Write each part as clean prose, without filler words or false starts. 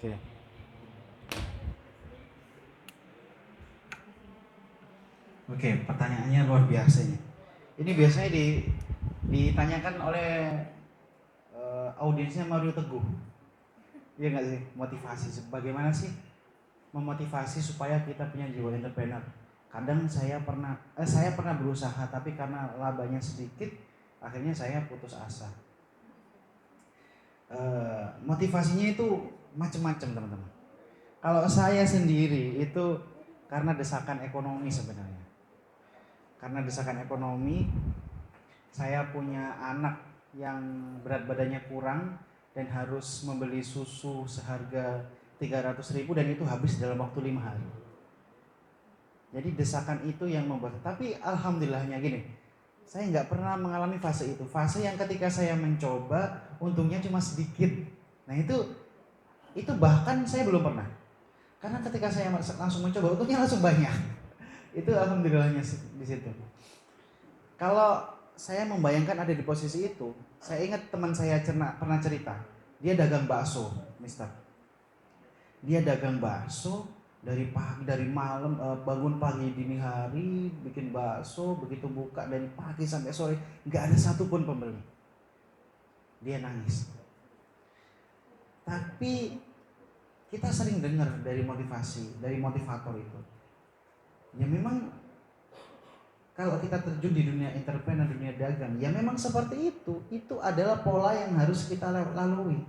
Oke. Oke, pertanyaannya luar biasa ini. Ini biasanya ditanyakan oleh audiensnya Mario Teguh. Iya nggak sih? Motivasi. Bagaimana sih memotivasi supaya kita punya jiwa entrepreneur? Kadang saya pernah berusaha, tapi karena labanya sedikit, akhirnya saya putus asa. Motivasinya itu macam-macam, teman-teman. Kalau saya sendiri itu karena desakan ekonomi sebenarnya. Karena desakan ekonomi, saya punya anak yang berat badannya kurang dan harus membeli susu seharga 300.000 dan itu habis dalam waktu 5 hari. Jadi desakan itu yang membuat. Tapi alhamdulillahnya gini, saya nggak pernah mengalami fase itu. Fase yang ketika saya mencoba, untungnya cuma sedikit. Nah itu bahkan saya belum pernah. Karena ketika saya langsung mencoba, untungnya langsung banyak. Itu alhamdulillahnya di situ. Kalau saya membayangkan ada di posisi itu, saya ingat teman saya pernah cerita, dia dagang bakso, Mister. Dia dagang bakso dari pagi, dari malam, bangun pagi dini hari bikin bakso, begitu buka dari pagi sampai sore nggak ada satupun pembeli. Dia nangis. Tapi kita sering dengar dari motivasi, dari motivator itu. Ya memang kalau kita terjun di dunia entrepreneur, dunia dagang, ya memang seperti itu. Itu adalah pola yang harus kita lalui.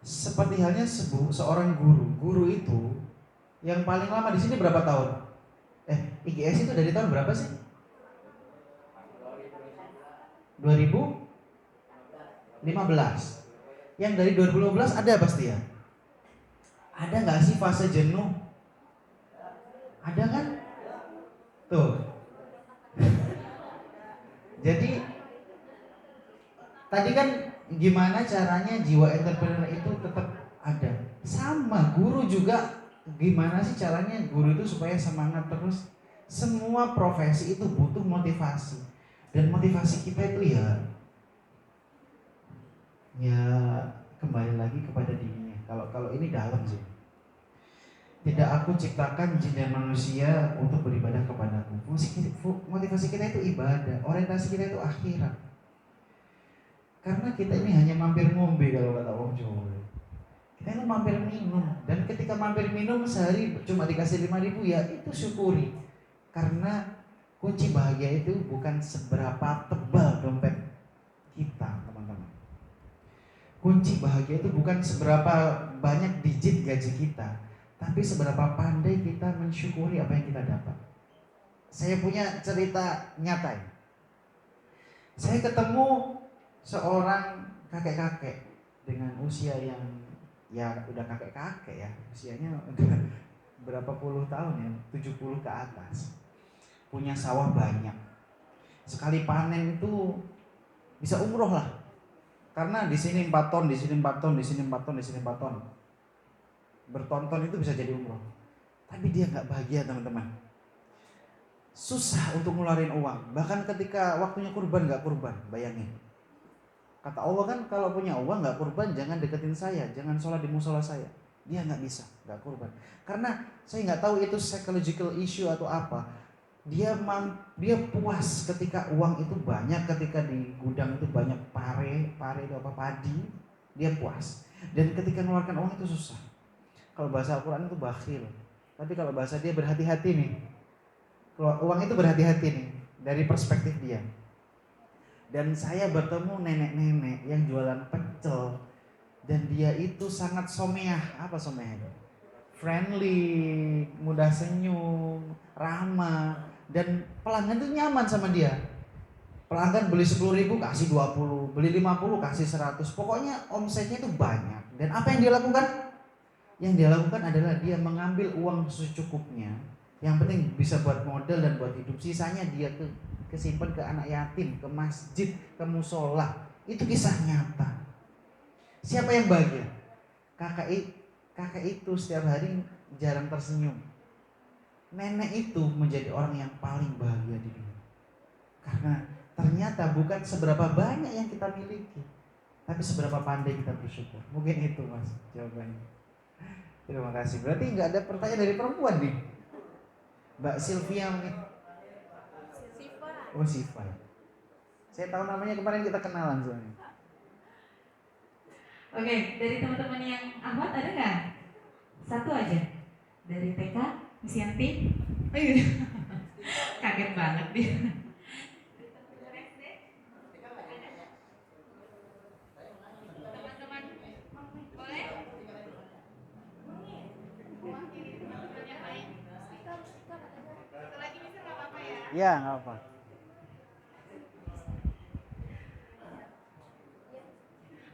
Seperti halnya seorang guru. Guru itu yang paling lama di sini berapa tahun? IGS itu dari tahun berapa sih? 2015. Yang dari 2015 ada pasti ya? Ada nggak sih fase jenuh? Ada kan? Tuh. Jadi tadi kan gimana caranya jiwa entrepreneur itu tetap ada. Sama guru juga, gimana sih caranya guru itu supaya semangat terus. Semua profesi itu butuh motivasi. Dan motivasi kita itu ya kembali lagi kepada dirinya. Kalau ini dalam sih. Tidak aku ciptakan jin dan manusia untuk beribadah kepadaku. Motivasi kita itu ibadah, orientasi kita itu akhirat. Karena kita ini hanya mampir ngombe kalau kata orang Jawa. Kita ini mampir minum, dan ketika mampir minum sehari cuma dikasih 5.000 ya itu syukuri. Karena kunci bahagia itu bukan seberapa tebal dompet kita, teman-teman. Kunci bahagia itu bukan seberapa banyak digit gaji kita, tapi seberapa pandai kita mensyukuri apa yang kita dapat. Saya punya cerita nyata ya. Saya ketemu seorang kakek-kakek dengan usia yang ya udah kakek-kakek ya, usianya udah berapa puluh tahun ya, 70 ke atas. Punya sawah banyak. Sekali panen itu bisa umroh lah. Karena di sini 4 ton, di sini 4 ton, di sini 4 ton, di sini 4 ton. Berton-ton itu bisa jadi umroh. Tapi dia nggak bahagia, teman-teman. Susah untuk ngeluarin uang. Bahkan ketika waktunya kurban nggak kurban, bayangin. Kata Allah kan kalau punya uang nggak kurban jangan deketin saya, jangan sholat di musola saya. Dia nggak bisa, nggak kurban. Karena saya nggak tahu itu psychological issue atau apa. Dia puas ketika uang itu banyak, ketika di gudang itu banyak pare itu apa, padi, dia puas. Dan ketika mengeluarkan uang itu susah. Kalau bahasa Al-Quran itu bakhil, tapi kalau bahasa dia berhati-hati nih. Uang itu berhati-hati nih dari perspektif dia. Dan saya bertemu nenek-nenek yang jualan pecel, dan dia itu sangat someah. Apa someah itu? Friendly, mudah senyum, ramah, dan pelanggan itu nyaman sama dia. Pelanggan beli 10.000 kasih 20, beli 50 kasih 100. Pokoknya omsetnya itu banyak. Dan apa yang dia lakukan? Yang dia lakukan adalah dia mengambil uang secukupnya. Yang penting bisa buat modal dan buat hidup. Sisanya dia kesimpan ke anak yatim, ke masjid, ke musola. Itu kisah nyata. Siapa yang bahagia? Kakak itu setiap hari jarang tersenyum. Nenek itu menjadi orang yang paling bahagia di dunia. Karena ternyata bukan seberapa banyak yang kita miliki, tapi seberapa pandai kita bersyukur. Mungkin itu Mas jawabannya. Terima kasih. Berarti nggak ada pertanyaan dari perempuan nih. Mbak Sylvia mungkin. Oh Siva. Saya tahu namanya, kemarin kita kenalan soalnya. Oke, dari teman-teman yang Ahmad ada nggak? Satu aja. Dari TK, Miss Yanti. Kaget banget dia. Teman-teman, boleh? Satu lagi bisa nggak apa-apa ya? Ya, nggak apa.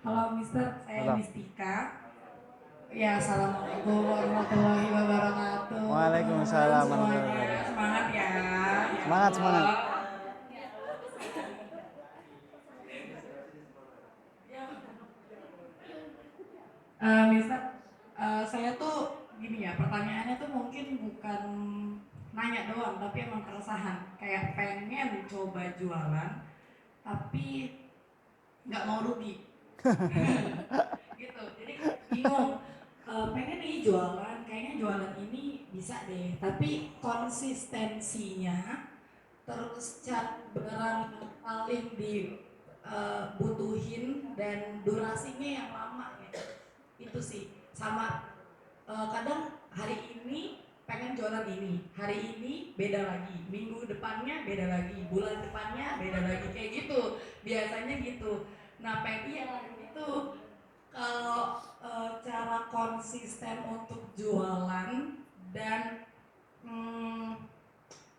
Halo Mister, saya Halo. Mistika. Ya, assalamualaikum warahmatullahi wabarakatuh. Waalaikumsalam Semuanya warahmatullahi wabarakatuh. semangat ya. Semangat, semangat. Mister, saya tuh gini ya, pertanyaannya tuh mungkin bukan nanya doang, tapi emang keresahan. Kayak pengen coba jualan, tapi nggak mau rugi. Gitu, jadi bingung. Pengen nih jualan, kayaknya jualan ini bisa deh, tapi konsistensinya terus beneran paling dibutuhin dan durasinya yang lama gitu. Itu sih. Sama kadang hari ini pengen jualan ini, hari ini beda lagi, minggu depannya beda lagi, bulan depannya beda lagi, kayak gitu biasanya gitu. Nah pengen itu kalau cara konsisten untuk jualan dan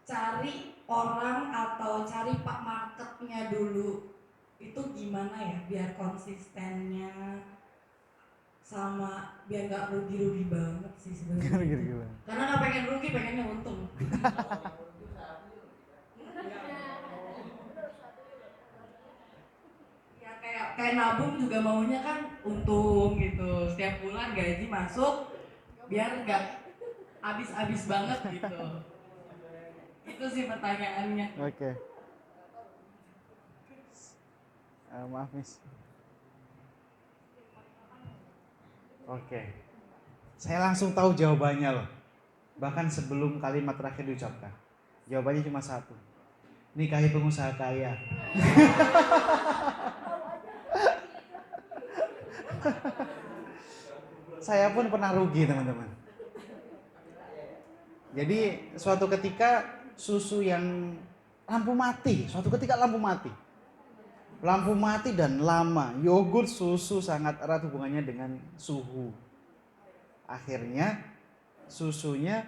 cari orang atau cari pak marketnya dulu, itu gimana ya biar konsistennya sama biar nggak rugi-rugi banget sih sebenarnya. Karena nggak pengen rugi, pengennya untung. Ya kayak nabung juga maunya kan untung gitu, setiap bulan gaji masuk biar nggak habis-habis banget gitu. Itu sih pertanyaannya. Oke. Maaf, Miss. Oke. Saya langsung tahu jawabannya loh. Bahkan sebelum kalimat terakhir diucapkan. Jawabannya cuma satu. Nikahi pengusaha kaya. Saya pun pernah rugi teman-teman. Jadi suatu ketika susu yang lampu mati. Lampu mati dan lama. Yogurt, susu sangat erat hubungannya dengan suhu. Akhirnya susunya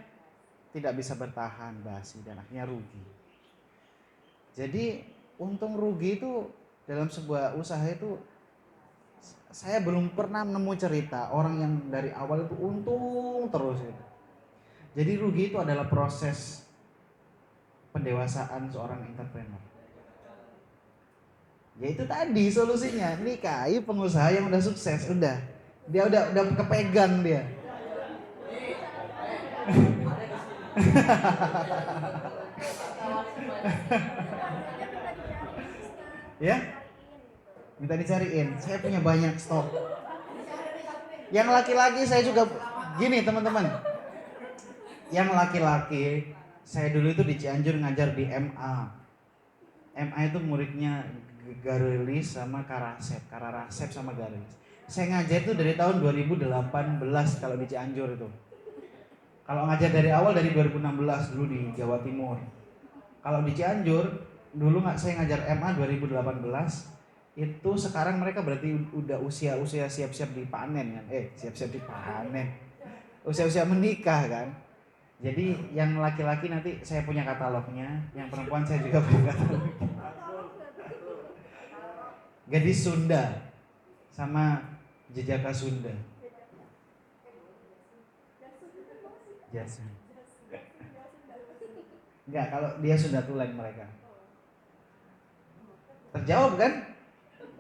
tidak bisa bertahan, basi, dan akhirnya rugi. Jadi untung rugi itu dalam sebuah usaha itu, saya belum pernah nemu cerita orang yang dari awal itu untung terus itu. Jadi rugi itu adalah proses pendewasaan seorang entrepreneur. Ya itu tadi solusinya, nikahi pengusaha yang udah sukses, udah. Dia udah kepegang dia. Ya, minta dicariin. Saya punya banyak stok. Yang laki-laki saya juga gini teman-teman. Yang laki-laki saya dulu itu di Cianjur ngajar di MA. MA itu muridnya Garelis sama Kararasep sama Garelis. Saya ngajar itu dari tahun 2018 kalau di Cianjur itu. Kalau ngajar dari awal dari 2016 dulu di Jawa Timur. Kalau di Cianjur dulu saya ngajar MA 2018. Itu sekarang mereka berarti udah usia siap-siap dipanen kan? Siap-siap dipanen. Usia menikah kan? Jadi yang laki-laki nanti saya punya katalognya, yang perempuan saya juga punya katalognya. Gadis Sunda sama Jejaka Sunda. Yes. Enggak, kalau dia Sunda Tulen mereka. Terjawab kan?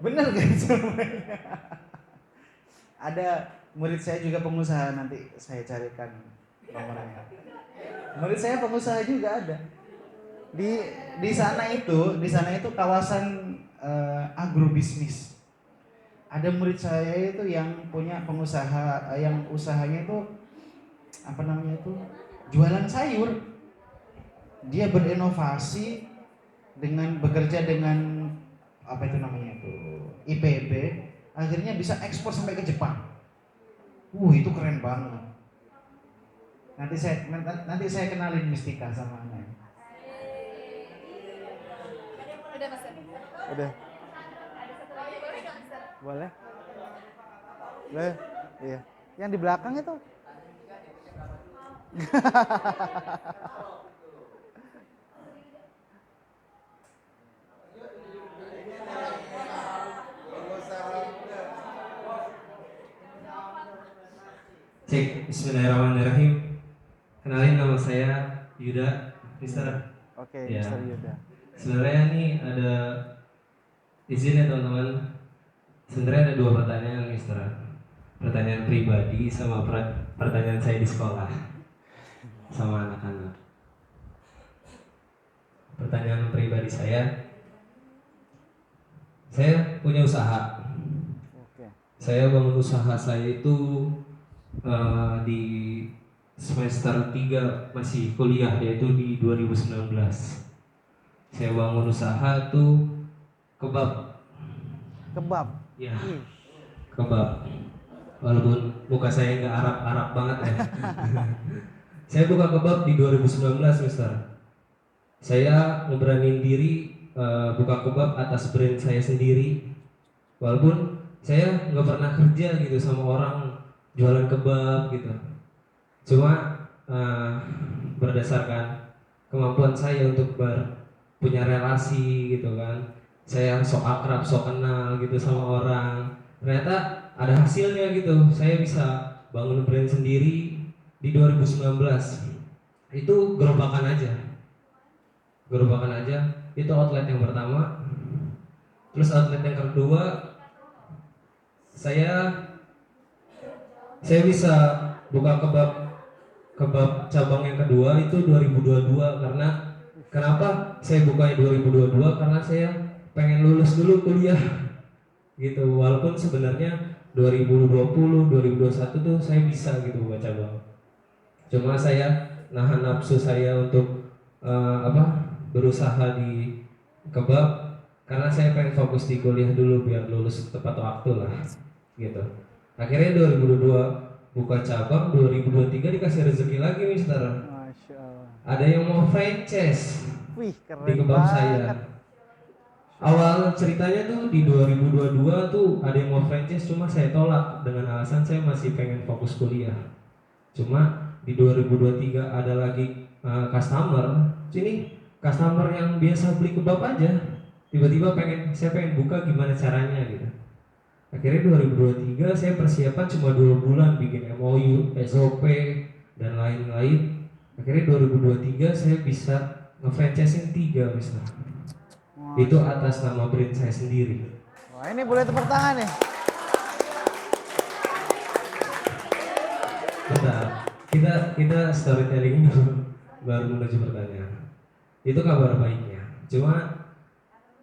Bener kan? Ada murid saya juga pengusaha, nanti saya carikan nomornya. Murid saya pengusaha juga ada. Di sana itu kawasan agrobisnis. ada murid saya itu yang punya pengusaha, yang usahanya itu apa namanya itu jualan sayur. Dia berinovasi dengan bekerja dengan apa itu namanya itu IPB, akhirnya bisa ekspor sampai ke Jepang. Itu keren banget. Nanti saya kenalin Mistika sama Ana. Udah Mas. Udah. Boleh? Boleh? Iya. Yang di belakang itu. Cek, bismillahirrahmanirrahim. Kenalin, nama saya Yuda, Mister. Oke, Ya. Mr. Yuda. Sebenarnya nih ada izin ya teman-teman. Sebenarnya ada 2 pertanyaan, Mister. Pertanyaan pribadi sama pertanyaan saya di sekolah sama anak-anak. Pertanyaan pribadi saya punya usaha. Oke. Saya bangun usaha saya itu di semester 3 masih kuliah, yaitu di 2019. Saya bangun usaha tuh kebab. Kebab. Ya, Ih, kebab. Walaupun muka saya nggak Arab-Arab banget ya. Saya buka kebab di 2019, Mister. Saya ngeberanin diri buka kebab atas brand saya sendiri. Walaupun saya nggak pernah kerja gitu sama orang jualan kebab gitu. Cuma berdasarkan kemampuan saya untuk punya relasi gitu kan, saya sok akrab, sok kenal gitu sama orang. Ternyata ada hasilnya gitu. Saya bisa bangun brand sendiri di 2019. Itu gerobakan aja. Itu outlet yang pertama. Terus outlet yang kedua, saya bisa buka kebab cabang yang kedua itu 2022. Karena kenapa saya buka 2022? Karena saya pengen lulus dulu kuliah gitu. Walaupun sebenarnya 2020, 2021 tuh saya bisa gitu buka cabang. Cuma saya nahan nafsu saya untuk berusaha di kebab karena saya pengen fokus di kuliah dulu biar lulus tepat waktu lah gitu. Akhirnya 2022 buka cabang, 2023 dikasih rezeki lagi, Mister. Masya Allah. Ada yang mau franchise Wih, di keren kebab banget. saya. Awal ceritanya tuh di 2022 tuh ada yang mau franchise, cuma saya tolak dengan alasan saya masih pengen fokus kuliah. Cuma di 2023 ada lagi customer, sini customer yang biasa beli kebab aja, tiba-tiba saya pengen buka gimana caranya gitu. Akhirnya 2023 saya persiapan cuma 2 bulan bikin MOU, SOP dan lain-lain. Akhirnya 2023 saya bisa nge-franchising 3, Mister. Itu atas nama brand saya sendiri. Wah, ini boleh tepuk tangan ya? Bentar, kita storytelling dulu baru menuju pertanyaan. Itu kabar baiknya. Cuma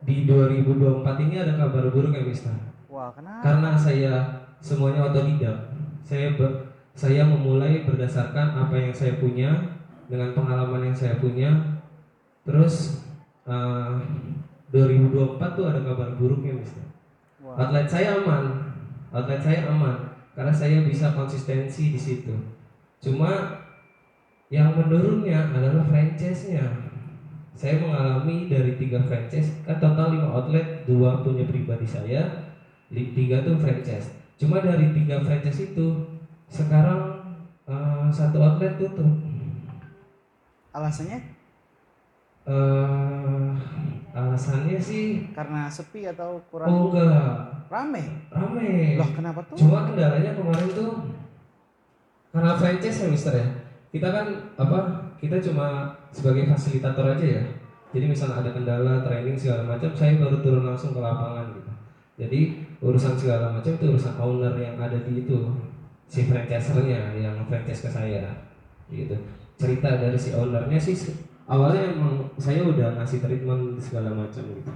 di 2024 ini ada kabar buruk ya, Mister. Wah, kenapa? Karena saya semuanya otodidak. Saya memulai berdasarkan apa yang saya punya dengan pengalaman yang saya punya. Terus 2024 tuh ada kabar buruknya, Mister. Wah. Outlet saya aman karena saya bisa konsistensi di situ. Cuma yang menurunnya adalah franchise-nya. Saya mengalami dari 3 franchise, kan total 5 outlet, 2 punya pribadi saya, 3 tuh franchise. Cuma dari 3 franchise itu sekarang 1 outlet tutup. Alasannya Alasannya sih Karena sepi atau kurang enggak rame? rame. Loh, kenapa tuh? Cuma kendalanya kemarin tuh karena franchise ya, Mister ya. Kita kan kita cuma sebagai fasilitator aja ya. Jadi misalnya ada kendala training segala macam, saya baru turun langsung ke lapangan gitu. Jadi urusan segala macam itu urusan owner yang ada di itu, si franchisernya yang franchise ke saya gitu. Cerita dari si ownernya sih awalnya emang saya udah ngasih treatment segala macam gitu.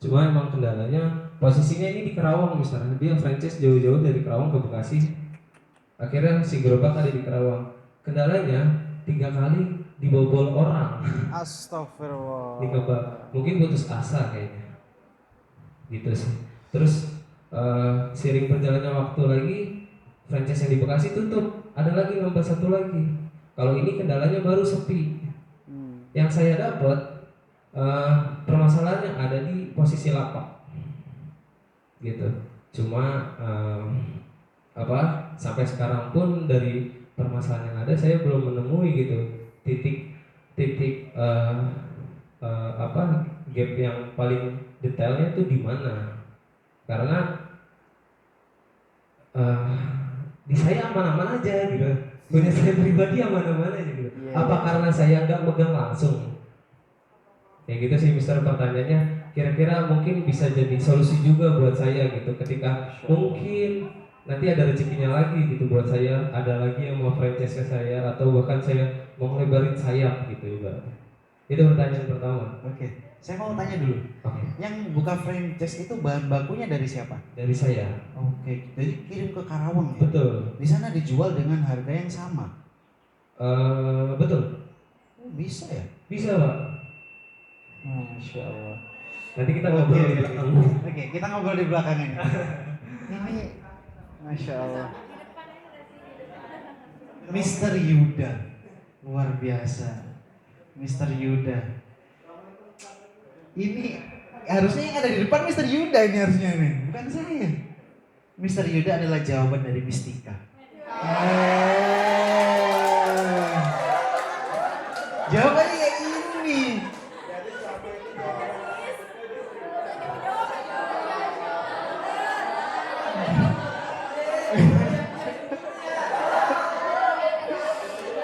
Cuma emang kendalanya posisinya ini di Kerawang misalnya, dia franchise jauh-jauh dari Kerawang ke Bekasi. Akhirnya si gerobak ada di Kerawang. Kendalanya 3 kali dibobol orang. Astagfirullah. Dikebak. Mungkin putus asa kayaknya. Gitu sih. Terus seiring berjalannya waktu lagi, franchise yang di Bekasi tutup. Ada lagi nambah satu lagi. Kalau ini kendalanya baru sepi. Yang saya dapat permasalahannya ada di posisi lapak. Gitu. Cuma sampai sekarang pun dari permasalahan yang ada saya belum menemui gitu titik gap yang paling detailnya itu di mana, karena di saya aman-aman aja gitu, punya saya pribadi aman-aman aja gitu. Apa karena saya nggak megang langsung ya gitu sih Mister, pertanyaannya kira-kira mungkin bisa jadi solusi juga buat saya gitu, ketika mungkin nanti ada rezekinya lagi gitu buat saya, ada lagi yang mau franchise ke saya atau bahkan saya mau ngelebarin sayap gitu ibaratnya. Itu pertanyaan pertama. Oke, saya mau tanya dulu. Oke. Yang buka franchise itu bahan bakunya dari siapa? Dari saya. Oke, jadi kirim ke Karawang ya? Betul. Di sana dijual dengan harga yang sama? Betul. Oh, bisa ya? Bisa Pak. Masya Allah. Nanti kita ngobrol di belakang. Oke, kita ngobrol di belakang ini. Ini Masya Allah. Mister Yuda, luar biasa. Mister Yuda. Ini harusnya yang ada di depan Mister Yuda ini harusnya nih, bukan saya. Mister Yuda adalah jawaban dari Mistika. Jawabannya ya ini.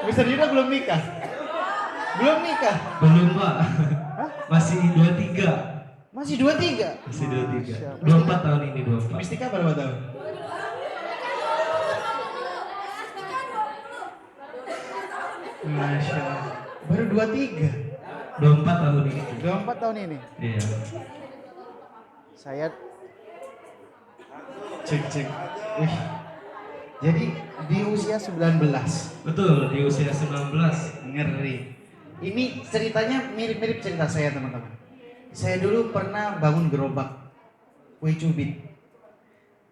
Mister Yuda belum nikah? Belum nikah? Belum Pak. Masih 23. Masih 23? Masih 23. Masya 24 tahun ini 24. Mistika berapa tahun? Masya Allah. Baru 23? 24 tahun ini. 24 tahun ini. Iya. Saya Cek. Wih. Jadi di usia 19. Betul, di usia 19. Ngeri. Ini ceritanya mirip-mirip cerita saya teman-teman. Saya dulu pernah bangun gerobak kue cubit.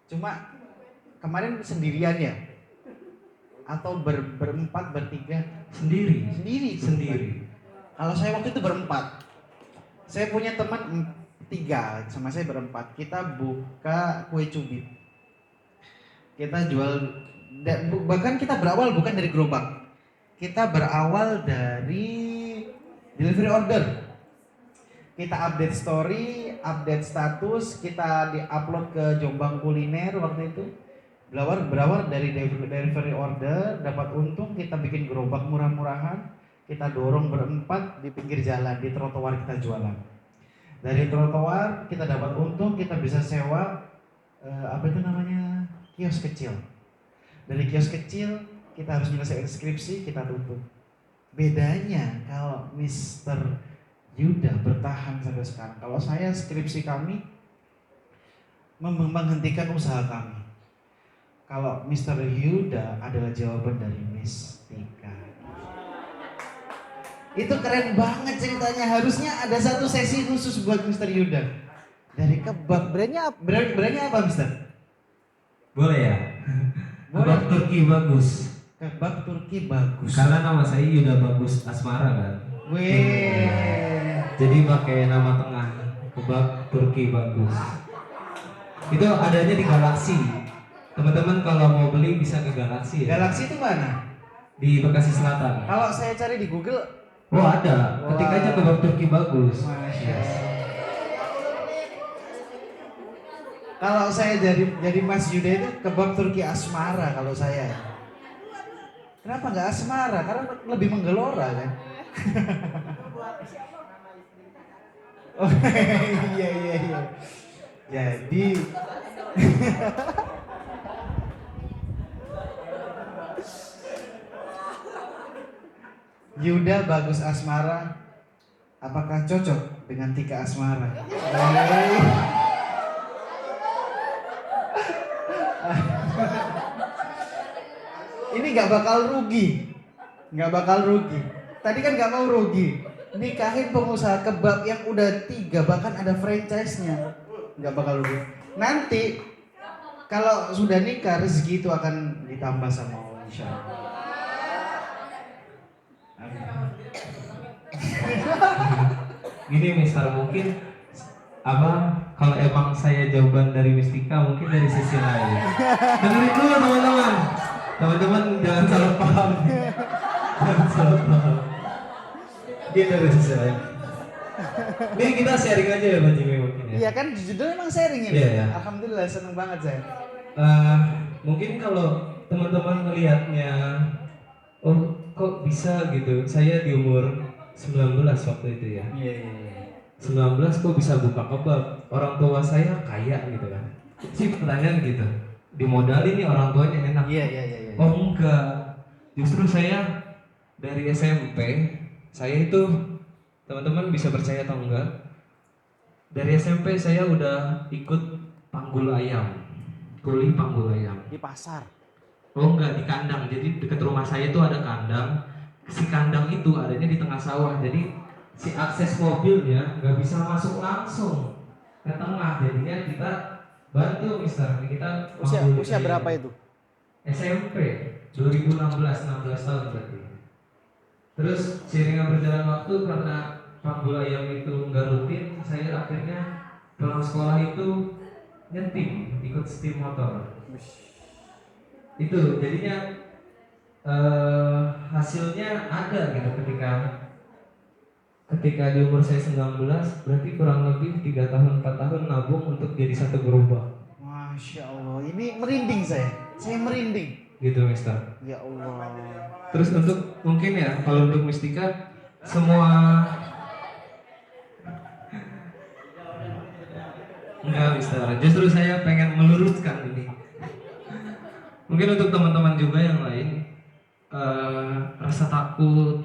Cuma kemarin sendirian ya? Atau berempat, bertiga? Sendiri. Kalau saya waktu itu berempat. Saya punya teman 3, sama saya berempat. Kita buka kue cubit. Kita jual, bahkan kita berawal bukan dari gerobak. Kita berawal dari delivery order. Kita update story, update status, kita di-upload ke Jombang Kuliner waktu itu. Berawal dari delivery order, dapat untung, kita bikin gerobak murah-murahan, kita dorong berempat di pinggir jalan, di trotoar kita jualan. Dari trotoar kita dapat untung, kita bisa sewa kios kecil. Dari kios kecil kita harus menyelesaikan skripsi, kita tutup. Bedanya kalau Mr. Yuda bertahan sampai sekarang. Kalau saya skripsi kami menghentikan usaha kami. Kalau Mr. Yuda adalah jawaban dari Mistika. Itu keren banget ceritanya. Harusnya ada satu sesi khusus buat Mr. Yuda. Dari kebab. Brandnya apa Mister? Boleh ya? Kebab Turki bagus. Kebab Turki bagus. Karena nama saya Yuda Bagus Asmara kan. Wih. Jadi pakai nama tengah. Kebab Turki bagus. Itu adanya di Galaksi. Teman-teman kalau mau beli bisa ke Galaksi ya. Galaksi itu mana? Di Bekasi Selatan. Kalau saya cari di Google, Oh ada. Ketik aja kebab Turki bagus. Masya Allah. Kalau saya jadi Mas Yuda itu kebab Turki Asmara kalau saya. Kenapa nggak Asmara? Karena lebih menggelora kan. Oh iya. Jadi Yuda Bagus Asmara, apakah cocok dengan Tika Asmara? nggak bakal rugi. Nggak bakal rugi. Tadi kan nggak mau rugi. Nikahin pengusaha kebab yang udah 3 bahkan ada franchise-nya. Nggak bakal rugi. Nanti kalau sudah nikah rezeki itu akan ditambah sama Allah insya Allah. Amin. Gini Mister, mungkin apa kalau emang saya jawaban dari Mistika mungkin dari sisi lain. Dengerin dulu teman-teman. Teman-teman jangan salah paham. Jangan salah paham. Dia dari sisi lain. Ini kita sharing aja ya Pak Jimmy mungkin ya. Iya kan judulnya emang sharing ini. Iya, iya. Alhamdulillah seneng banget saya. Mungkin kalau teman-teman melihatnya, oh kok bisa gitu. Saya di umur 19 waktu itu ya. Iya iya iya. 19 kok bisa buka kebab. Orang tua saya kaya gitu kan. Si pertanyaan gitu. Dimodalin nih orang tuanya enak. Iya iya iya. Iya. Oh enggak. Justru saya dari SMP, saya itu teman-teman bisa percaya atau enggak? Dari SMP saya udah ikut panggul ayam. Kuli panggul ayam. Di pasar. Oh enggak, di kandang. Jadi dekat rumah saya itu ada kandang. Si kandang itu adanya di tengah sawah. Jadi si akses mobilnya nggak bisa masuk langsung ke tengah. Jadinya kita bantu Mister. Kita Usia berapa itu? SMP 2016, 16 tahun berarti. Terus seiringan berjalan waktu karena panggul ayam itu nggak rutin, saya akhirnya pulang sekolah itu nyetim, ikut setim motor. Itu jadinya hasilnya ada gitu ketika di umur saya 19 berarti kurang lebih 3 tahun 4 tahun nabung untuk jadi satu gerobak. Masya Allah, ini merinding saya merinding. Gitu Mister. Ya Allah. Terus untuk mungkin ya kalau untuk Mistika semua enggak Mister. Justru saya pengen meluruskan ini. Mungkin untuk teman-teman juga yang lain rasa takut,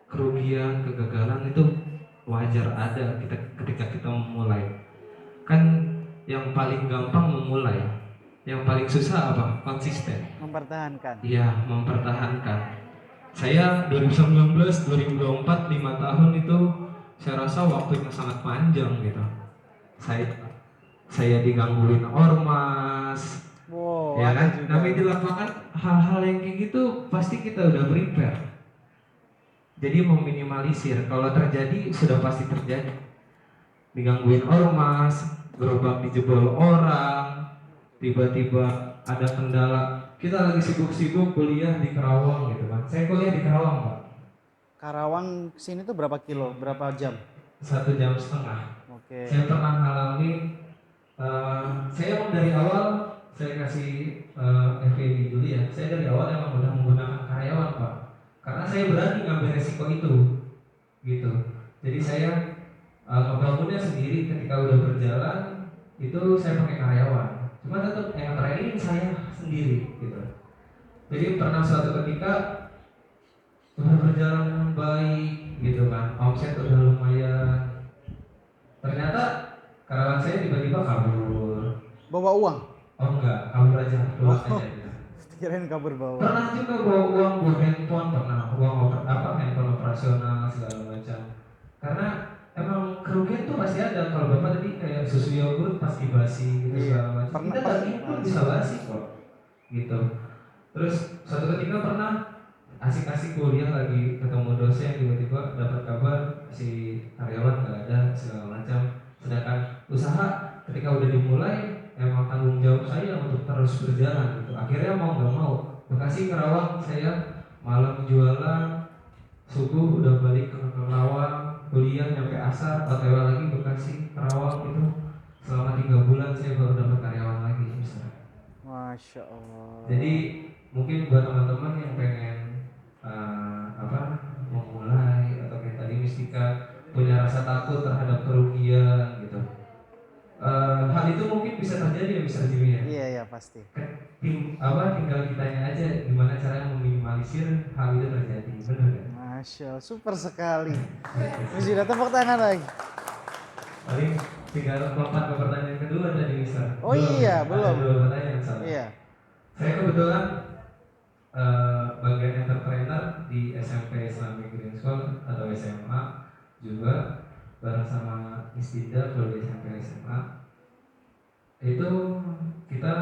kerugian, kegagalan itu wajar ada ketika kita memulai. Kan yang paling gampang memulai, yang paling susah apa? Konsisten. Mempertahankan. Iya, mempertahankan. Saya 2019, 2024, 5 tahun itu saya rasa waktunya sangat panjang gitu. Saya digangguin ormas, Wow, ya ada kan? juga. Tapi di lapangan hal-hal yang kayak gitu pasti kita udah prepare. Jadi meminimalisir kalau terjadi sudah pasti terjadi. Digangguin ormas, gerobak dijebol orang, tiba-tiba ada kendala. Kita lagi sibuk-sibuk kuliah di Karawang gitu kan. Saya kuliah di Karawang Pak. Karawang sini tuh berapa kilo? Berapa jam? 1,5 jam. Oke. Saya pernah ngalamin. Saya emang dari awal saya kasih FVD dulu ya. Saya dari awal emang udah menggunakan karyawan Pak. Karena saya berani ngambil resiko itu, gitu. Jadi saya ngebangunnya sendiri ketika udah berjalan itu saya pakai karyawan. Cuma tetap yang training saya sendiri, gitu. Jadi pernah suatu ketika udah berjalan dengan baik, gitu kan. Omset udah lumayan. Ternyata karyawan saya tiba-tiba kabur. Bawa uang? Oh enggak, kabur aja, pulang aja gitu. Kirain kabur bawa. Pernah juga bawa uang buat handphone, pernah handphone operasional segala macam. Karena emang kerugian tuh pasti ada. Kalau bapak tadi kayak susu yogurt pasti basi gitu segala macam. Kita daging pun bisa basi kok, gitu. Terus suatu ketika pernah asik-asik kuliah lagi ketemu dosen tiba-tiba dapat kabar si karyawan nggak ada segala macam. Sedangkan usaha ketika udah dimulai emang tanggung jawab saya untuk terus berjalan gitu. Akhirnya mau nggak mau Bekasi Karawang saya malam jualan, subuh udah balik ke Karawang, kuliah nyampe asar, OTW lagi Bekasi Karawang gitu. Selama 3 bulan saya baru dapat karyawan lagi misalnya. Masya Allah. Jadi mungkin buat teman-teman yang pengen memulai atau kayak tadi Mistika punya rasa takut terhadap kerugian gitu. Hal itu mungkin bisa terjadi ya Mr. Jimmy ya. Iya iya pasti. Tinggal kitanya aja gimana caranya meminimalisir hal itu terjadi, benar kan? Masya Allah, super sekali. Sudah tepuk tangan lagi. Paling tinggal lompat ke pertanyaan kedua tadi Mister. Oh iya, belum. Ada 2 pertanyaan salah. Iya. Saya kebetulan bagian entrepreneur di SMP Islamic Green School atau SMA juga bareng sama Istida kalau di SMP SMA itu kita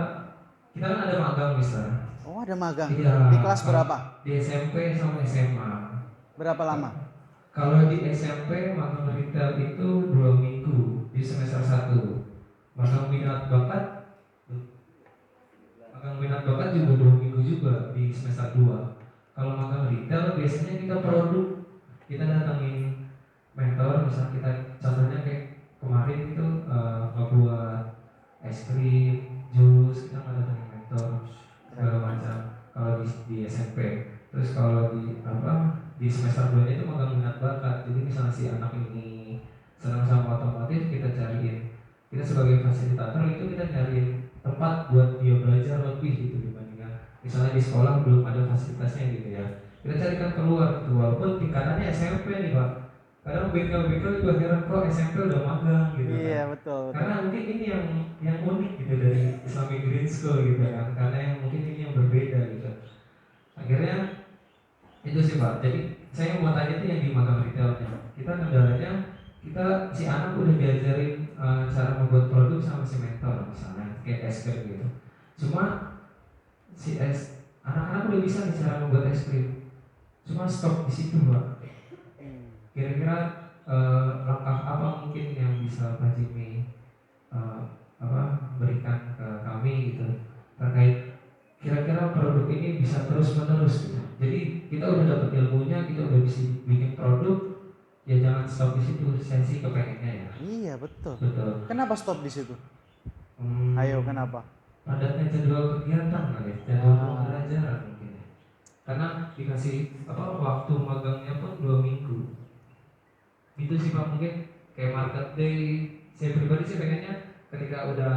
kita kan ada magang misalnya. Oh, ada magang. Iya. Di kelas berapa? Di SMP sama SMA. Berapa lama? Kalau di SMP magang retail itu 2 minggu di semester 1. Magang minat bakat juga 2 minggu juga di semester 2. Kalau magang retail biasanya kita produk, kita datangin mentor, misal kita contohnya kayak kemarin itu ngebuat es krim, jus, kita nggak datangin mentor segala macam. Kalau di SMP, terus kalau di semester 2 itu magang minat bakat. Jadi misalnya si anak ini senang sama otomotif, kita cariin, kita sebagai fasilitator itu kita cariin tempat buat dia belajar lebih gitu dibandingkan misalnya di sekolah belum ada fasilitasnya gitu ya. Kita carikan keluar gitu, walaupun tingkatannya SMP nih Pak. Kadang bengkel-bengkel juga heran kok SMP udah magang gitu Iya, kan. betul. Karena mungkin ini yang unik gitu dari Islamic Green School gitu kan. Karena yang mungkin ini yang berbeda gitu. Akhirnya itu sih Pak. Jadi saya mau tanya tuh yang di magang retailnya. Kita kendalanya si anak udah diajarin cara membuat produk sama si mentor misalnya kayak es krim gitu. Cuma anak-anak udah bisa nih cara membuat es krim. Cuma stop di situ Pak. Kira-kira langkah apa mungkin yang bisa Pak Jimmy berikan ke kami gitu terkait kira-kira produk ini bisa terus menerus gitu. Jadi kita udah dapat ilmunya, kita udah bisa bikin produk, ya jangan stop di situ. Saya sih kepengennya ya. Iya, betul. Betul. Kenapa stop di situ? Ayo, kenapa? Padatnya jadwal kegiatan kali, jadwal pembelajaran mungkin. Ya. Karena dikasih waktu magangnya pun 2 minggu. Itu sih Pak, mungkin kayak market day. Saya pribadi sih pengennya ketika udah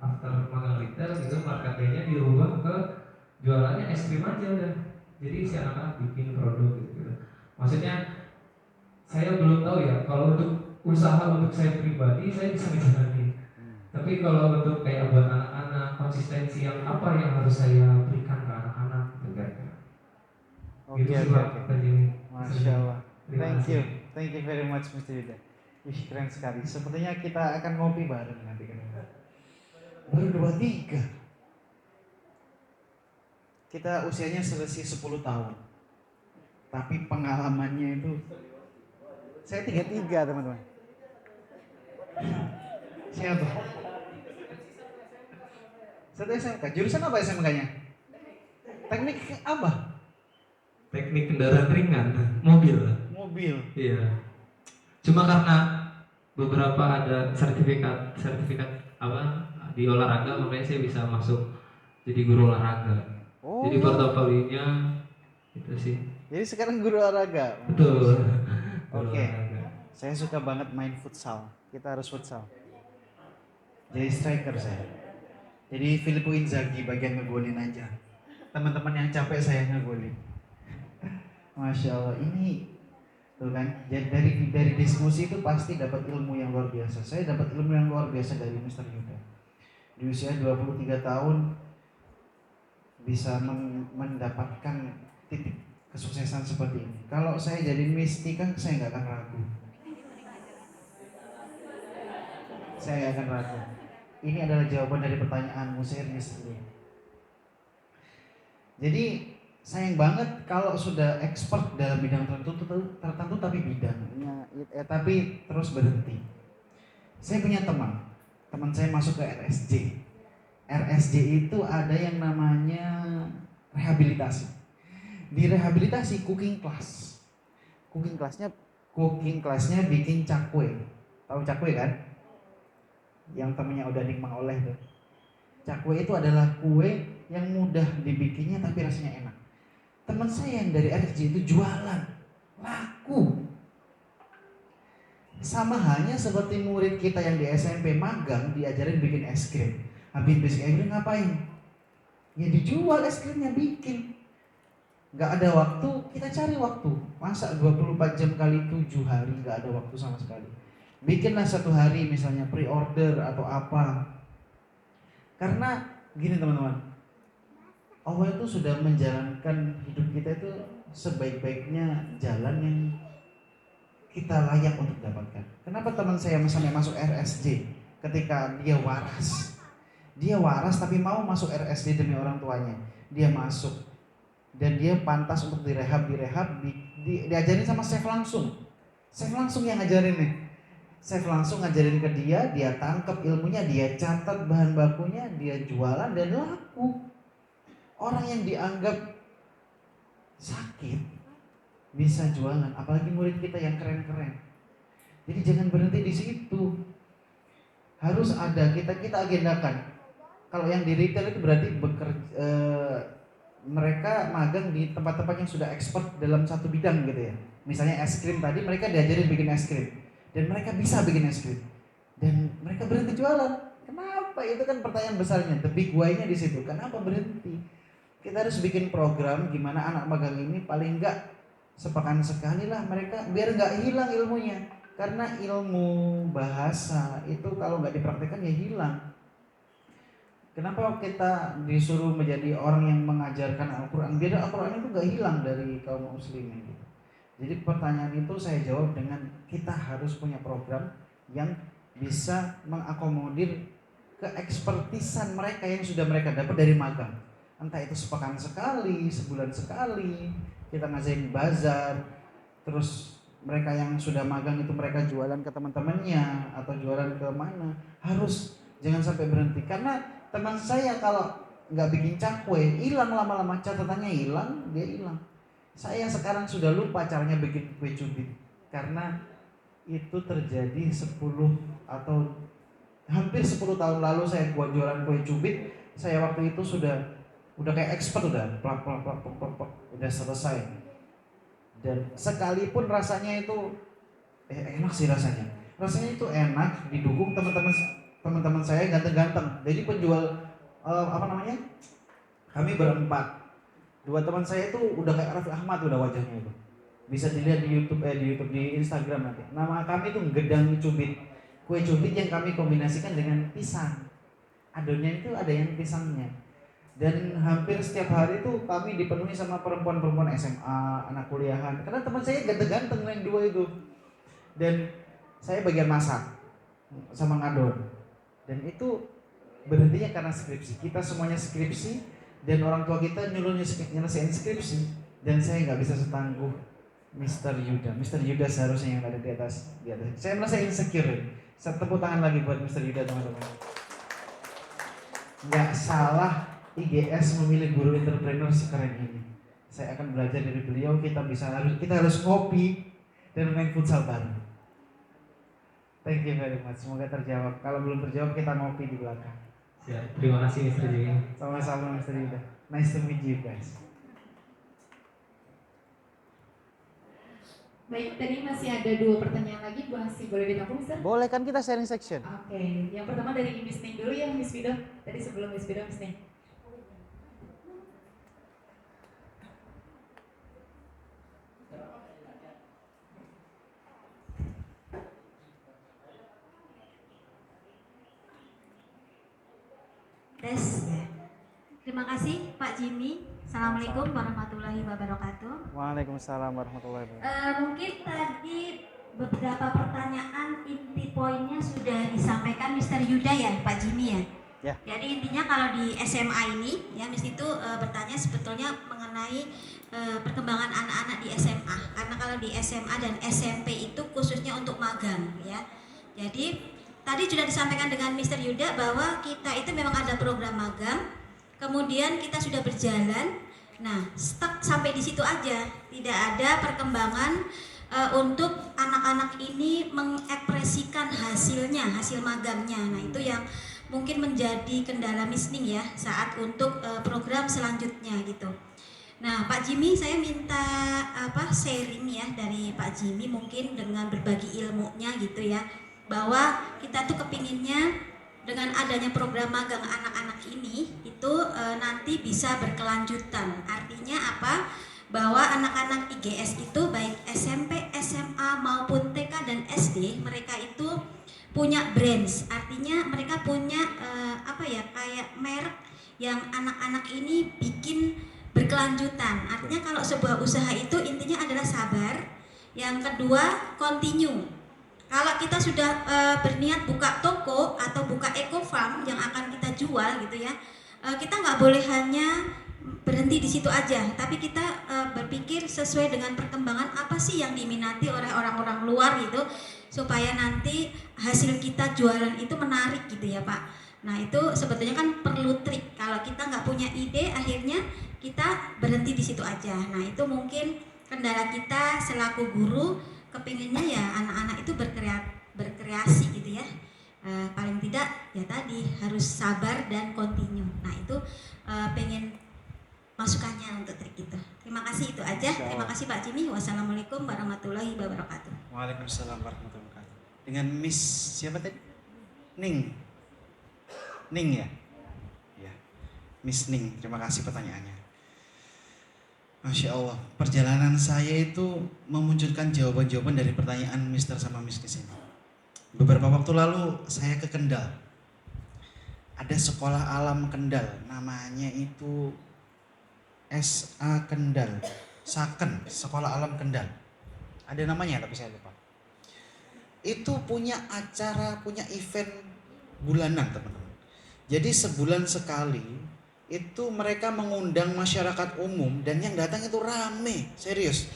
after magang retail gitu, market day-nya dirubah ke jualannya es krim aja udah. Jadi si anak-anak bikin produk gitu. Maksudnya saya belum tahu ya, kalau untuk usaha untuk saya pribadi saya bisa ngejalanin. Tapi kalau untuk kayak buat anak-anak, konsistensi yang apa yang harus saya berikan ke anak-anak gitu kira-kira. Oke. Masya Allah. Thank you very much Mr. Yuda. Ih, keren sekali. Sepertinya kita akan ngopi bareng nanti kan. Baru 23. Kita usianya selisih 10 tahun. Tapi pengalamannya itu Saya 33 teman-teman. siapa? Satu SMK. Jurusan apa SMK-nya? Teknik apa? Teknik kendaraan ringan, mobil. Mobil. Iya. Cuma karena beberapa ada sertifikat di olahraga, makanya saya bisa masuk jadi guru olahraga. Oh. Jadi portofolionya itu sih. Jadi sekarang guru olahraga. Betul. Oke. Saya suka banget main futsal. Kita harus futsal. Jadi striker saya. Jadi Filippo Inzaghi bagian ngegolin aja. Teman-teman yang capek saya ngegolin. Masya Allah, ini tuh kan. Jadi dari diskusi itu pasti dapat ilmu yang luar biasa. Saya dapat ilmu yang luar biasa dari Mr. Yuda. Di usia 23 tahun bisa mendapatkan titik kesuksesan seperti ini. Kalau saya jadi mistika, saya nggak akan ragu. Saya nggak akan ragu. Ini adalah jawaban dari pertanyaanmu, serius ini. Jadi sayang banget kalau sudah expert dalam bidang tertentu tapi bidangnya tapi terus berhenti. Saya punya teman saya masuk ke RSJ. RSJ itu ada yang namanya rehabilitasi. Di rehabilitasi cooking class. Cooking classnya bikin cakwe. Tahu cakwe kan? Yang temennya udah nikmang oleh tuh. Cakwe itu adalah kue yang mudah dibikinnya tapi rasanya enak. Teman saya yang dari RSJ itu jualan, laku. Sama halnya seperti murid kita yang di SMP magang diajarin bikin es krim. Habis bikin es krim ngapain? Ya dijual es krimnya bikin. Gak ada waktu, kita cari waktu. Masa 24 jam kali 7 hari gak ada waktu sama sekali. Bikinlah satu hari misalnya pre-order atau apa. Karena gini teman-teman, Allah itu sudah menjalankan hidup kita itu sebaik-baiknya jalan yang kita layak untuk dapatkan. Kenapa teman saya sampai masuk RSJ ketika dia waras? Dia waras tapi mau masuk RSJ demi orang tuanya. Dia masuk dan dia pantas untuk direhab, diajarin sama chef langsung. Chef langsung yang ngajarin nih. Chef langsung ngajarin ke dia tangkap ilmunya, dia catat bahan bakunya, dia jualan dan laku. Orang yang dianggap sakit bisa jualan, apalagi murid kita yang keren-keren. Jadi jangan berhenti di situ. Harus ada, kita agendakan. Kalau yang di retail itu berarti mereka magang di tempat-tempat yang sudah expert dalam satu bidang gitu ya. Misalnya es krim tadi, mereka diajarin bikin es krim dan mereka bisa bikin es krim dan mereka berhenti jualan. Kenapa? Itu kan pertanyaan besarnya. The big why-nya di situ. Kenapa berhenti? Kita harus bikin program gimana anak magang ini paling enggak sepekan sekali lah mereka, biar nggak hilang ilmunya. Karena ilmu bahasa itu kalau nggak dipraktekkan ya hilang. Kenapa kita disuruh menjadi orang yang mengajarkan Al-Quran? Biar Al-Quran itu nggak hilang dari kaum muslimin gitu. Jadi pertanyaan itu saya jawab dengan kita harus punya program yang bisa mengakomodir keekspertisan mereka yang sudah mereka dapat dari magang. Entah itu sepekan sekali, sebulan sekali, kita ngajarin bazar, terus mereka yang sudah magang itu mereka jualan ke teman-temannya atau jualan ke mana, harus jangan sampai berhenti. Karena teman saya kalau nggak bikin cakwe hilang lama-lama, catatannya hilang, dia hilang. Saya sekarang sudah lupa caranya bikin kue cubit karena itu terjadi 10 atau hampir 10 tahun lalu saya buat jualan kue cubit. Saya waktu itu udah kayak expert, udah plak, udah selesai. Dan sekalipun rasanya itu enak sih rasanya. Rasanya itu enak, didukung teman-teman saya ganteng-ganteng. Jadi penjual kami berempat. 2 teman saya itu udah kayak Raffi Ahmad udah wajahnya itu. Bisa dilihat di YouTube di Instagram nanti. Nama kami itu Gedang Cubit. Kue cubit yang kami kombinasikan dengan pisang. Adonnya itu ada yang pisangnya. Dan hampir setiap hari itu kami dipenuhi sama perempuan-perempuan SMA, anak kuliahan. Karena teman saya ganteng-ganteng yang 2 itu. Dan saya bagian masak sama ngadon. Dan itu berhentinya karena skripsi. Kita semuanya skripsi dan orang tua kita nyuruh nyelesain skripsi. Dan saya nggak bisa setangguh Mr. Yuda. Mr. Yuda seharusnya yang ada di atas. Saya merasa insecure. Tepuk tangan lagi buat Mr. Yuda teman-teman. Nggak salah IGS memilih guru entrepreneur sekeren ini. Saya akan belajar dari beliau. Kita harus ngopi dan main futsal bareng. Thank you very much. Semoga terjawab. Kalau belum terjawab kita ngopi di belakang. Siap. Terima kasih Mr. Jimmy. Sama-sama Mr. Yuda. Nice to meet you guys. Baik, tadi masih ada 2 pertanyaan lagi, masih boleh ditampung, Mister? Boleh, kan kita sharing section. Oke, yang pertama dari Miss Ning dulu ya, Miss Vida. Tadi sebelum Miss Vida, Miss Ning. Tes. Terima kasih Pak Jimmy. Assalamualaikum warahmatullahi wabarakatuh. Waalaikumsalam warahmatullahi wabarakatuh. Mungkin tadi beberapa pertanyaan inti poinnya sudah disampaikan Mr. Yuda ya Pak Jimmy ya. Ya. Jadi intinya kalau di SMA ini ya Miss itu bertanya sebetulnya mengenai perkembangan anak-anak di SMA. Karena kalau di SMA dan SMP itu khususnya untuk magang ya. Jadi tadi sudah disampaikan dengan Mr. Yuda bahwa kita itu memang ada program magang. Kemudian kita sudah berjalan, nah stuck sampai di situ aja, tidak ada perkembangan untuk anak-anak ini mengekspresikan hasilnya, hasil magangnya. Nah itu yang mungkin menjadi kendala Miss Ning ya saat untuk program selanjutnya gitu. Nah Pak Jimmy saya minta sharing ya dari Pak Jimmy mungkin dengan berbagi ilmunya gitu ya, bahwa kita tuh kepinginnya dengan adanya program magang anak-anak ini itu nanti bisa berkelanjutan. Artinya apa? Bahwa anak-anak IGS itu baik SMP, SMA maupun TK dan SD mereka itu punya brands. Artinya mereka punya kayak merek yang anak-anak ini bikin berkelanjutan. Artinya kalau sebuah usaha itu intinya adalah sabar. Yang kedua, continue. Kalau kita sudah berniat buka toko atau buka eco farm yang akan kita jual gitu ya, kita nggak boleh hanya berhenti di situ aja, tapi kita berpikir sesuai dengan perkembangan apa sih yang diminati oleh orang-orang luar gitu, supaya nanti hasil kita jualan itu menarik gitu ya Pak. Nah itu sebetulnya kan perlu trik. Kalau kita nggak punya ide, akhirnya kita berhenti di situ aja. Nah itu mungkin kendala kita selaku guru, kepinginnya ya anak-anak itu berkreasi gitu ya. Paling tidak ya tadi harus sabar dan continue. Nah itu pengen masukannya untuk trik itu. Terima kasih, itu aja. Terima kasih Pak Jimmy. Wassalamualaikum warahmatullahi wabarakatuh. Waalaikumsalam warahmatullahi wabarakatuh. Dengan Miss siapa tadi? Ning ya? Ya. Miss Ning, terima kasih pertanyaannya. Masya Allah, perjalanan saya itu memunculkan jawaban-jawaban dari pertanyaan Mister sama Miss kesini. Beberapa waktu lalu saya ke Kendal. Ada sekolah alam Kendal, namanya itu SA Kendal, Saken, Sekolah Alam Kendal. Ada namanya tapi saya lupa. Itu punya acara, punya event bulanan teman-teman. Jadi sebulan sekali itu mereka mengundang masyarakat umum dan yang datang itu rame, serius.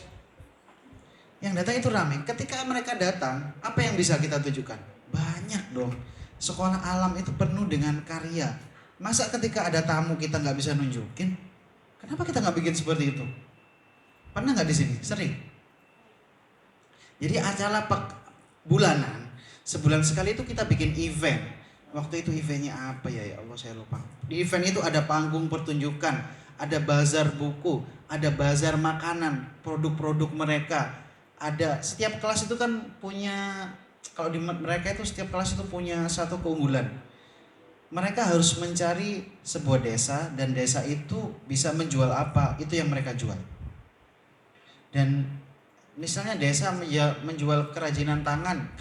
Yang datang itu rame. Ketika mereka datang, apa yang bisa kita tunjukkan? Banyak dong. Sekolah alam itu penuh dengan karya. Masa ketika ada tamu kita nggak bisa nunjukin? Kenapa kita nggak bikin seperti itu? Pernah nggak di sini? Sering. Jadi acara bulanan, sebulan sekali itu kita bikin event. Waktu itu eventnya apa ya Allah saya lupa. Di event itu ada panggung pertunjukan, ada bazar buku, ada bazar makanan, produk-produk mereka. Ada setiap kelas itu kan punya, kalau di mereka itu setiap kelas itu punya satu keunggulan. Mereka harus mencari sebuah desa dan desa itu bisa menjual apa, itu yang mereka jual. Dan misalnya desa menjual kerajinan tangan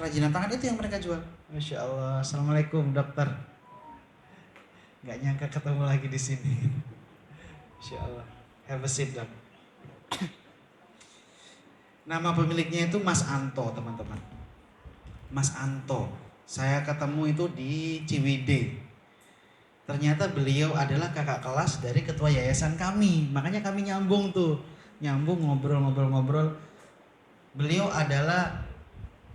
itu yang mereka jual. Masya Allah, assalamualaikum dokter. Gak nyangka ketemu lagi di sini. Masya Allah, have a seat dok. Nama pemiliknya itu Mas Anto teman-teman. Mas Anto, saya ketemu itu di Ciwidey. Ternyata beliau adalah kakak kelas dari ketua yayasan kami. Makanya kami nyambung ngobrol-ngobrol. Beliau adalah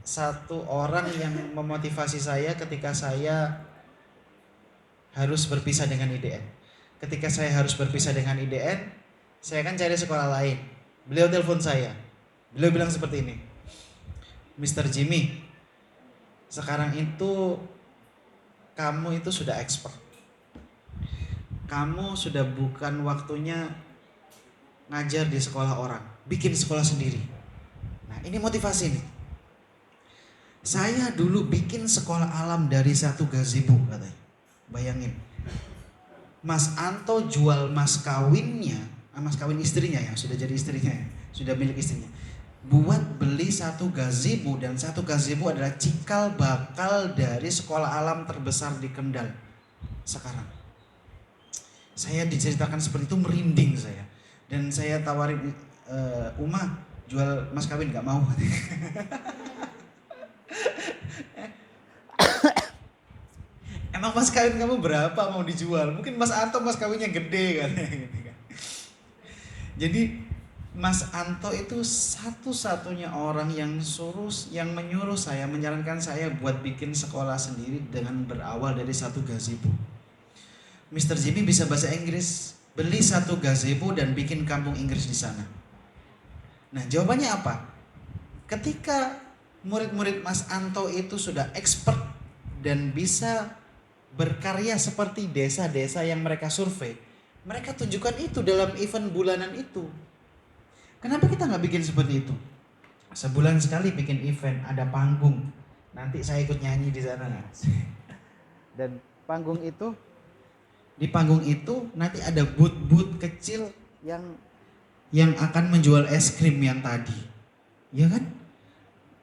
satu orang yang memotivasi saya ketika saya harus berpisah dengan IDN. Ketika saya harus berpisah dengan IDN, saya kan cari sekolah lain. Beliau telepon saya. Beliau bilang seperti ini, Mr. Jimmy, sekarang itu kamu itu sudah expert. Kamu sudah bukan waktunya ngajar di sekolah orang, bikin sekolah sendiri. Nah ini motivasi nih. Saya dulu bikin sekolah alam dari satu gazebo katanya. Bayangin. Mas Anto jual mas kawin istrinya ya, sudah jadi istrinya ya, sudah milik istrinya. Buat beli satu gazebo, dan satu gazebo adalah cikal bakal dari sekolah alam terbesar di Kendal sekarang. Saya diceritakan seperti itu merinding saya. Dan saya tawarin, Uma jual mas kawin gak mau. Emang mas kawin kamu berapa mau dijual? Mungkin Mas Anto mas kawinnya gede kan. Jadi Mas Anto itu satu-satunya orang yang menyuruh saya, menyarankan saya buat bikin sekolah sendiri dengan berawal dari satu gazebo. Mr. Jimmy bisa bahasa Inggris, beli satu gazebo dan bikin kampung Inggris di sana. Nah jawabannya apa? Ketika murid-murid Mas Anto itu sudah expert dan bisa berkarya seperti desa-desa yang mereka survei, mereka tunjukkan itu dalam event bulanan itu. Kenapa kita nggak bikin seperti itu? Sebulan sekali bikin event, ada panggung. Nanti saya ikut nyanyi di sana. Dan panggung itu, di panggung itu nanti ada booth-booth kecil yang akan menjual es krim yang tadi, ya kan?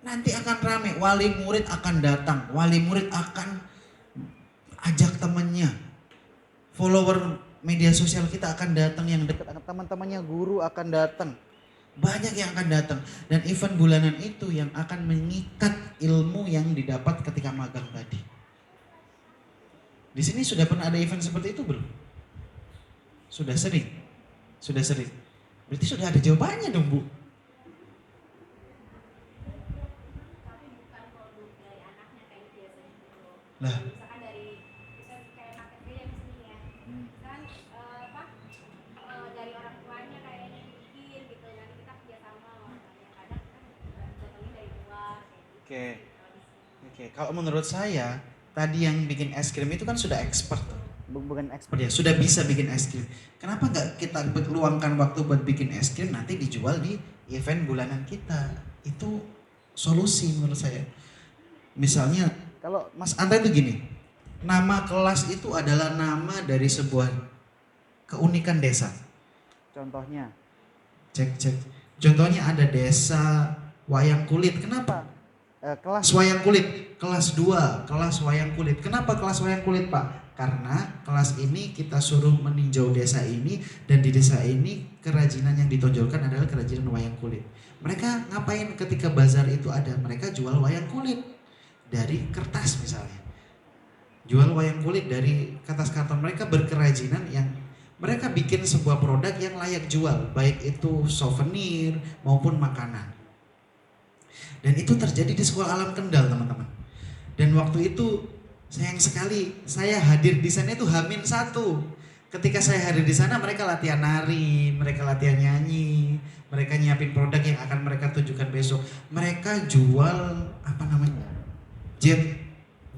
Nanti akan rame, wali murid akan datang, wali murid akan ajak temannya, follower media sosial kita akan datang yang dekat, teman-temannya guru akan datang. Banyak yang akan datang. Dan event bulanan itu yang akan mengikat ilmu yang didapat ketika magang tadi. Di sini sudah pernah ada event seperti itu belum? Sudah sering? Sudah sering. Berarti sudah ada jawabannya dong, Bu. Lah. Misalkan dari bisa kayak market beda misalnya ya, misalkan dari orang tuanya kayaknya bikin gitu, nanti kita kerjasama loh, kadang kan datangnya dari luar kayak gitu. Oke. Kalau menurut saya tadi yang bikin es krim itu kan sudah expert tuh. Bukan expert ya, sudah bisa bikin es krim. Kenapa nggak kita luangkan waktu buat bikin es krim nanti dijual di event bulanan kita? Itu solusi menurut saya. Misalnya kalau Mas Anta itu gini, nama kelas itu adalah nama dari sebuah keunikan desa. Contohnya, cek. Contohnya ada desa wayang kulit. Kenapa? Kelas wayang kulit, kelas 2, kelas wayang kulit. Kenapa kelas wayang kulit, Pak? Karena kelas ini kita suruh meninjau desa ini, dan di desa ini kerajinan yang ditonjolkan adalah kerajinan wayang kulit. Mereka ngapain ketika bazar itu ada? Mereka jual wayang kulit dari kertas misalnya. Jual wayang kulit dari kertas karton. Mereka berkerajinan yang mereka bikin sebuah produk yang layak jual, baik itu souvenir maupun makanan. Dan itu terjadi di Sekolah Alam Kendal, teman-teman. Dan waktu itu sayang sekali saya hadir di sana itu H-1. Ketika saya hadir di sana mereka latihan nari, mereka latihan nyanyi, mereka nyiapin produk yang akan mereka tunjukkan besok. Mereka jual apa namanya? Jet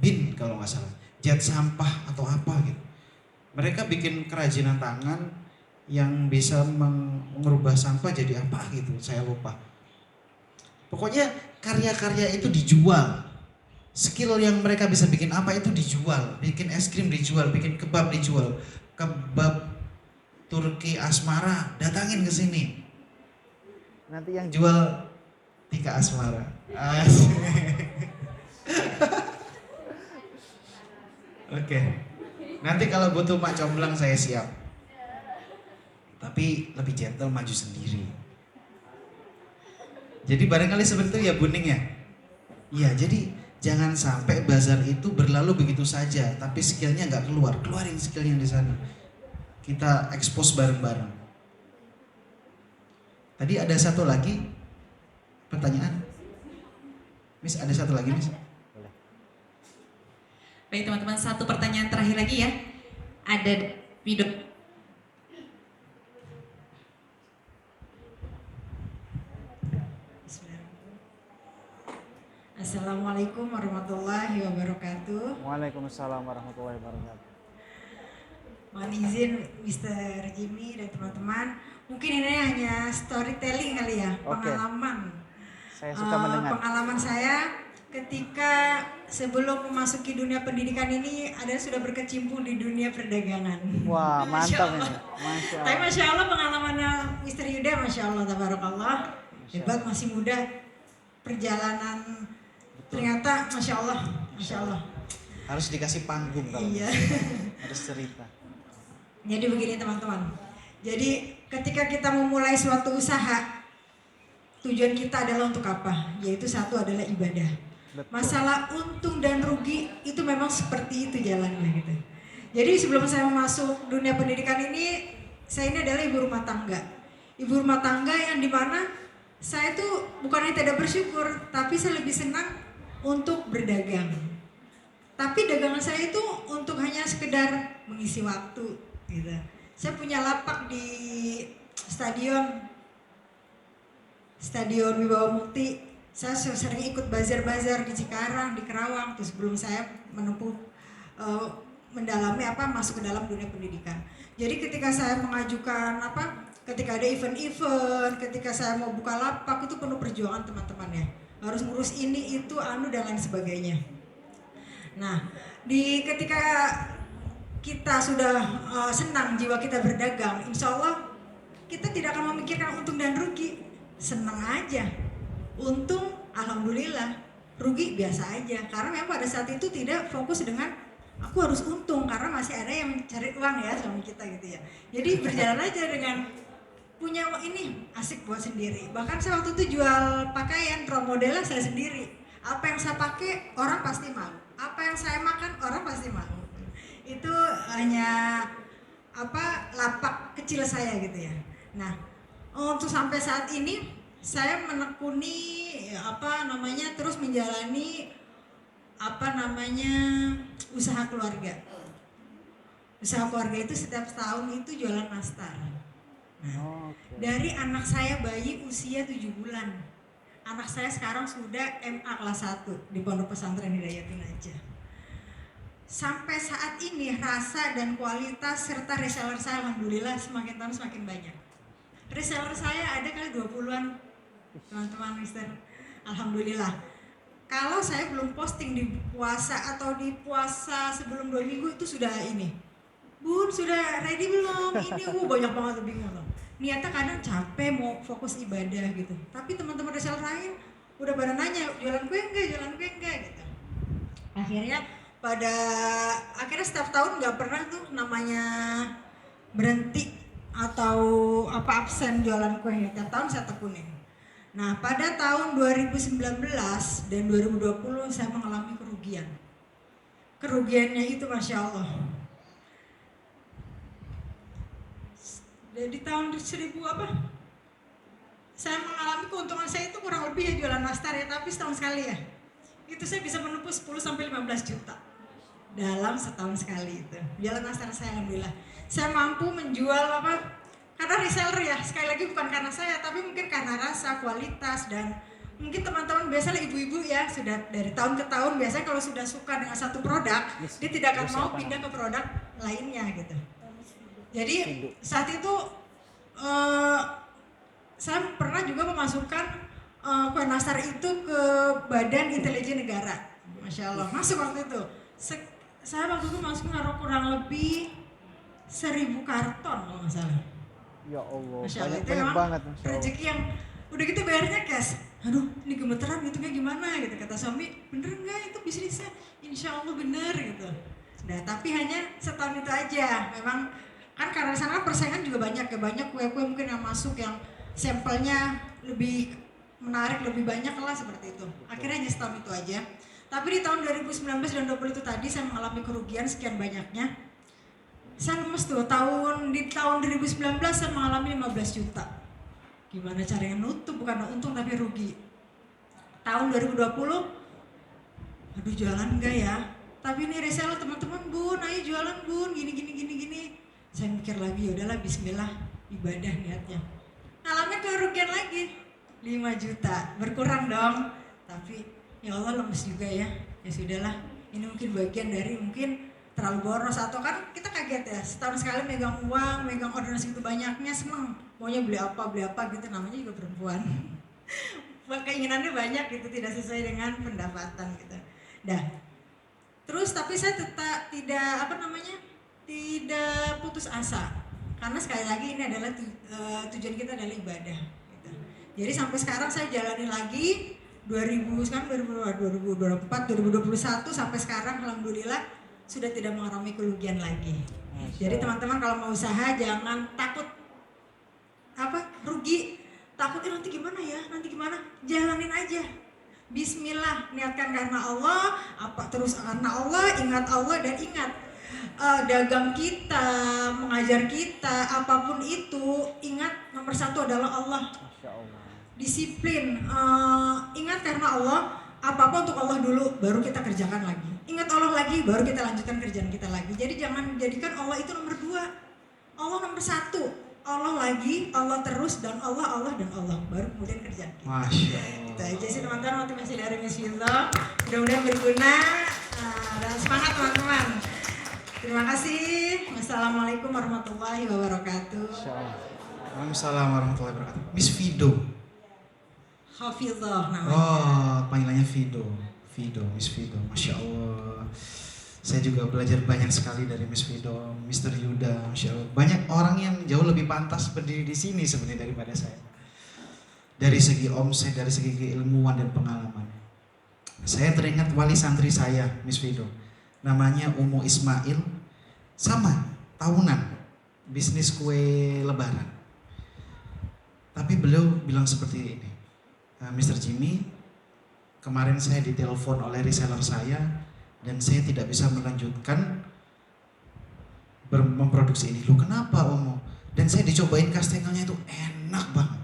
bin kalau nggak salah, jet sampah atau apa gitu. Mereka bikin kerajinan tangan yang bisa mengubah sampah jadi apa gitu, saya lupa. Pokoknya karya-karya itu dijual. Skill yang mereka bisa bikin apa itu dijual. Bikin es krim dijual, bikin kebab dijual. Kebab Turki Asmara datangin ke sini. Nanti yang jual Tika Asmara. Oke. Nanti kalau butuh Mak Comblang saya siap. Tapi lebih gentle, maju sendiri. Jadi barangkali seperti itu ya Bu Ning ya. Iya, jadi jangan sampai bazar itu berlalu begitu saja, tapi skillnya nggak keluar. Keluarin skillnya di sana. Kita expose bareng-bareng. Tadi ada satu lagi pertanyaan. Miss, ada satu lagi, Miss. Baik teman-teman, satu pertanyaan terakhir lagi ya. Ada video. Assalamualaikum warahmatullahi wabarakatuh. Waalaikumsalam warahmatullahi wabarakatuh. Mohon izin Mr. Jimmy dan teman-teman, mungkin ini hanya storytelling kali ya, pengalaman. Saya suka mendengar. Pengalaman saya ketika sebelum memasuki dunia pendidikan ini ada sudah berkecimpung di dunia perdagangan. Wah, mantap ini. Masya Tapi Allah. Masya Allah pengalamannya Mr. Yuda, Masya Allah, tabarakallah. Hebat, masih muda. Perjalanan ternyata Masya Allah, Masya Allah. Harus dikasih panggung kalau Iya. harus cerita. Jadi begini teman-teman. Jadi ketika kita memulai suatu usaha, tujuan kita adalah untuk apa? Yaitu satu adalah ibadah. Betul. Masalah untung dan rugi itu memang seperti itu jalannya gitu. Jadi sebelum saya masuk dunia pendidikan ini, saya ini adalah ibu rumah tangga. Ibu rumah tangga yang dimana saya tuh bukannya tidak bersyukur, tapi saya lebih senang untuk berdagang. Tapi dagangan saya itu untuk hanya sekedar mengisi waktu gitu. Saya punya lapak di stadion Wibawa Mukti. Saya sering ikut bazar-bazar di Cikarang, di Kerawang tuh sebelum saya menempuh mendalami masuk ke dalam dunia pendidikan. Jadi ketika saya mengajukan ketika ada event-event, ketika saya mau buka lapak itu penuh perjuangan teman-teman ya. Harus ngurus ini itu dan lain sebagainya. Nah, ketika kita sudah senang jiwa kita berdagang, insya Allah kita tidak akan memikirkan untung dan rugi. Senang aja. Untung alhamdulillah, rugi biasa aja. Karena memang pada saat itu tidak fokus dengan aku harus untung karena masih ada yang cari uang ya suami kita gitu ya. Jadi berjalan aja dengan punya ini asik buat sendiri. Bahkan saya waktu itu jual pakaian, pro modelnya saya sendiri. Apa yang saya pakai orang pasti mau. Apa yang saya makan orang pasti mau. Itu hanya lapak kecil saya gitu ya. Nah, untuk sampai saat ini saya menekuni terus menjalani usaha keluarga. Usaha keluarga itu setiap tahun itu jualan nastar. Nah, dari anak saya bayi usia 7 bulan. Anak saya sekarang sudah MA kelas 1 di Pondok Pesantren Hidayatin aja. Sampai saat ini rasa dan kualitas serta reseller saya alhamdulillah semakin tahun semakin banyak. Reseller saya ada kali 20-an teman-teman Mister. Alhamdulillah. Kalau saya belum posting di puasa atau di puasa sebelum 2 minggu itu sudah ini. Bun, sudah ready belum? Ini banyak banget bingung loh. Niatnya kadang capek mau fokus ibadah gitu. Tapi teman-teman reseller lain udah pada nanya, jualan kue enggak gitu. Akhirnya setiap tahun nggak pernah tuh namanya berhenti atau absen jualan kue. Tiap tahun saya tekunin. Nah, pada tahun 2019 dan 2020 saya mengalami kerugian. Kerugiannya itu Masya Allah. Di tahun 1000 saya mengalami keuntungan saya itu kurang lebih ya jualan nastar ya, tapi setahun sekali ya. Itu saya bisa menembus 10-15 juta dalam setahun sekali itu. Jualan nastar saya alhamdulillah. Saya mampu menjual karena reseller ya, sekali lagi bukan karena saya, tapi mungkin karena rasa, kualitas, dan mungkin teman-teman biasanya ibu-ibu ya, sudah dari tahun ke tahun biasanya kalau sudah suka dengan satu produk, dia tidak akan mau pindah ke produk lainnya gitu. Jadi saat itu saya pernah juga memasukkan kue nastar itu ke Badan Intelijen Negara. Masya Allah, masuk waktu itu. Saya waktu itu masuk naruh kurang lebih 1000 karton kalau nggak salah. Ya Allah, Masya Allah, itu banyak memang banget. rezeki yang udah gitu bayarnya cash. Aduh, ini gemeteran gitu kayak gimana gitu. Kata suami, bener nggak itu bisnisnya? Insya Allah bener gitu. Nah, tapi hanya setahun itu aja. Memang kan karena di sana persaingan juga banyak ya. Banyak kue-kue mungkin yang masuk yang sampelnya lebih menarik, lebih banyak lah seperti itu. Akhirnya hanya setahun itu aja. Tapi di tahun 2019 dan 2020 itu tadi saya mengalami kerugian sekian banyaknya. Saya lemes tuh, di tahun 2019 saya mengalami 15 juta. Gimana caranya nutup, bukan untung tapi rugi. Tahun 2020, aduh jualan enggak ya? Tapi ini reseller teman-teman, Bun, ayo jualan Bun, gini. Saya mikir lagi, yaudahlah bismillah, ibadah niatnya. Ngalamin kerugian lagi, 5 juta, berkurang dong. Tapi ya Allah lemes juga ya sudahlah. Ini mungkin bagian dari terlalu boros atau kan kita kaget ya, setahun sekali megang uang, megang orderan segitu banyaknya, seneng maunya beli apa gitu, namanya juga perempuan. Keinginannya banyak gitu, tidak sesuai dengan pendapatan gitu. Terus tapi saya tetap tidak tidak putus asa, karena sekali lagi ini adalah tujuan kita adalah ibadah gitu. Jadi sampai sekarang saya jalani lagi 2024, 2021 sampai sekarang alhamdulillah sudah tidak mengalami kerugian lagi. Jadi teman-teman kalau mau usaha jangan takut rugi, takutnya nanti gimana, jalanin aja. Bismillah, niatkan karena Allah, terus karena Allah, ingat Allah dan ingat dagang kita, mengajar kita, apapun itu, ingat nomor 1 adalah Allah. Disiplin, ingat karena Allah, apa-apa untuk Allah dulu, baru kita kerjakan lagi. Ingat Allah lagi, baru kita lanjutkan kerjaan kita lagi. Jadi jangan jadikan Allah itu nomor 2, Allah nomor 1. Allah lagi, Allah terus, dan Allah, dan Allah, baru kemudian kerjaan kita. Masya Allah. Itu aja sih teman-teman, motivasi dari Miss Yuto. Mudah-mudahan berguna dan semangat teman-teman. Terima kasih. Wassalamualaikum warahmatullahi wabarakatuh. Waalaikumsalam warahmatullahi wabarakatuh. Miss Fido. Hafizah namanya. Oh, panggilannya Fido, Miss Fido. Masya Allah. Saya juga belajar banyak sekali dari Miss Fido, Mr. Yuda. Masya Allah. Banyak orang yang jauh lebih pantas berdiri di sini sebenarnya daripada saya. Dari segi omset, dari segi keilmuan dan pengalaman. Saya teringat wali santri saya, Miss Fido. namanya Umu Ismail, sama tahunan bisnis kue lebaran. Tapi beliau bilang seperti ini, Mr. Jimmy, kemarin saya ditelepon oleh reseller saya dan saya tidak bisa melanjutkan memproduksi ini. Lu kenapa Omo? Dan saya dicobain kastengelnya itu enak banget.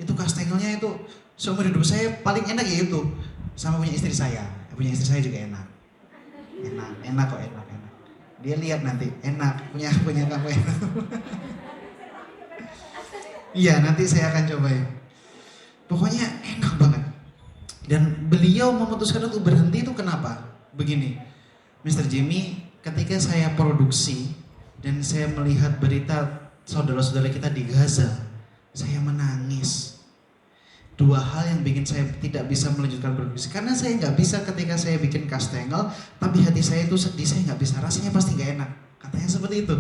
Itu kastengelnya itu seumur hidup saya paling enak ya itu. Sama punya istri saya. Punya istri saya juga enak. Enak kok, enak. Dia lihat nanti, enak, punya kamu enak. Iya, nanti saya akan cobain. Pokoknya enak banget. Dan beliau memutuskan untuk berhenti itu kenapa? Begini, Mr. Jimmy, ketika saya produksi dan saya melihat berita saudara-saudara kita di Gaza, saya menangis. Dua hal yang bikin saya tidak bisa melanjutkan produksi. Karena saya nggak bisa ketika saya bikin kastengel, tapi hati saya itu sedih, saya nggak bisa. Rasanya pasti nggak enak. Katanya seperti itu.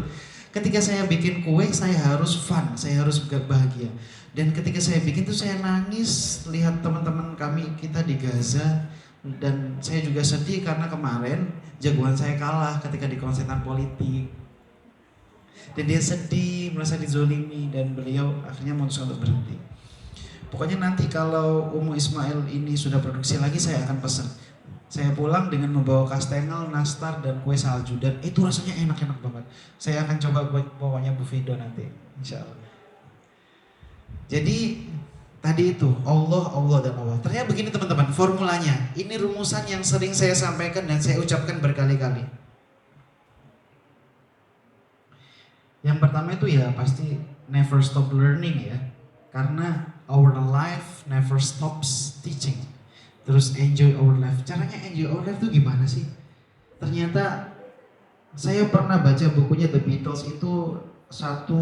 Ketika saya bikin kue, saya harus fun, saya harus bahagia. Dan ketika saya bikin itu saya nangis lihat teman-teman kami kita di Gaza. Dan saya juga sedih karena kemarin jagoan saya kalah ketika di konsentrasi politik. Dan dia sedih, merasa dizolimi, dan beliau akhirnya memutuskan untuk berhenti. Pokoknya nanti kalau Umu Ismail ini sudah produksi lagi, saya akan pesan. Saya pulang dengan membawa kastengel, nastar, dan kue salju. Dan itu rasanya enak-enak banget. Saya akan coba buat bawanya Bu Fido nanti, insya Allah. Jadi tadi itu Allah, dan Allah. Ternyata begini teman-teman, formulanya. Ini rumusan yang sering saya sampaikan dan saya ucapkan berkali-kali. Yang pertama itu ya pasti never stop learning ya. Karena our life never stops teaching. Terus enjoy our life. Caranya enjoy our life itu gimana sih? Ternyata saya pernah baca bukunya The Beatles itu, satu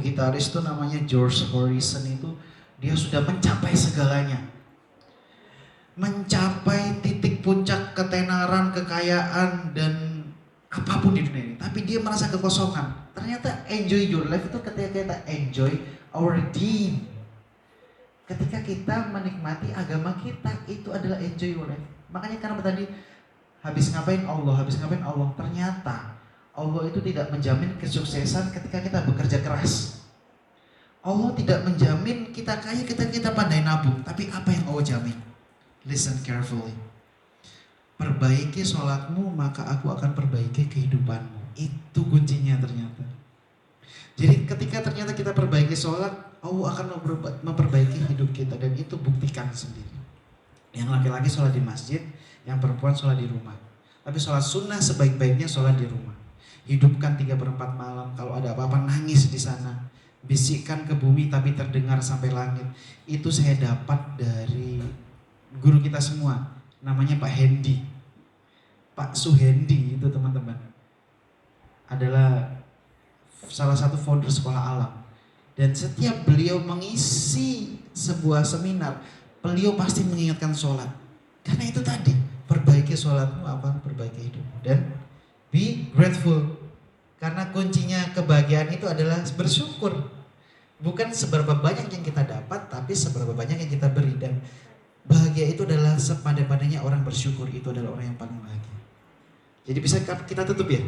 gitaris itu namanya George Harrison itu, dia sudah mencapai segalanya. Mencapai titik puncak ketenaran, kekayaan, dan apapun di dunia ini. Tapi dia merasa kekosongan. Ternyata enjoy your life itu ketika kita enjoy our deen. Ketika kita menikmati agama kita, itu adalah enjoy your life. Makanya karena tadi habis ngapain Allah. Ternyata Allah itu tidak menjamin kesuksesan ketika kita bekerja keras. Allah tidak menjamin kita kaya ketika kita pandai nabung. Tapi apa yang Allah jamin? Listen carefully. Perbaiki sholatmu, maka aku akan perbaiki kehidupanmu. Itu kuncinya ternyata. Jadi ketika ternyata kita perbaiki sholat, Allah akan memperbaiki hidup kita. Dan itu buktikan sendiri. Yang laki-laki sholat di masjid, yang perempuan sholat di rumah. Tapi sholat sunnah sebaik-baiknya sholat di rumah. Hidupkan 3/4 malam. Kalau ada apa-apa nangis di sana. Bisikkan ke bumi tapi terdengar sampai langit. Itu saya dapat dari guru kita semua. Namanya Pak Hendi. Pak Suhendi itu teman-teman. Adalah salah satu founder sekolah alam. Dan setiap beliau mengisi sebuah seminar, beliau pasti mengingatkan sholat. Karena itu tadi, perbaiki sholatmu apa? Perbaiki hidup. Dan be grateful. Karena kuncinya kebahagiaan itu adalah bersyukur. Bukan seberapa banyak yang kita dapat, tapi seberapa banyak yang kita beri. Dan bahagia itu adalah sepandai-pandainya orang bersyukur. Itu adalah orang yang paling bahagia. Jadi bisa kita tutup ya?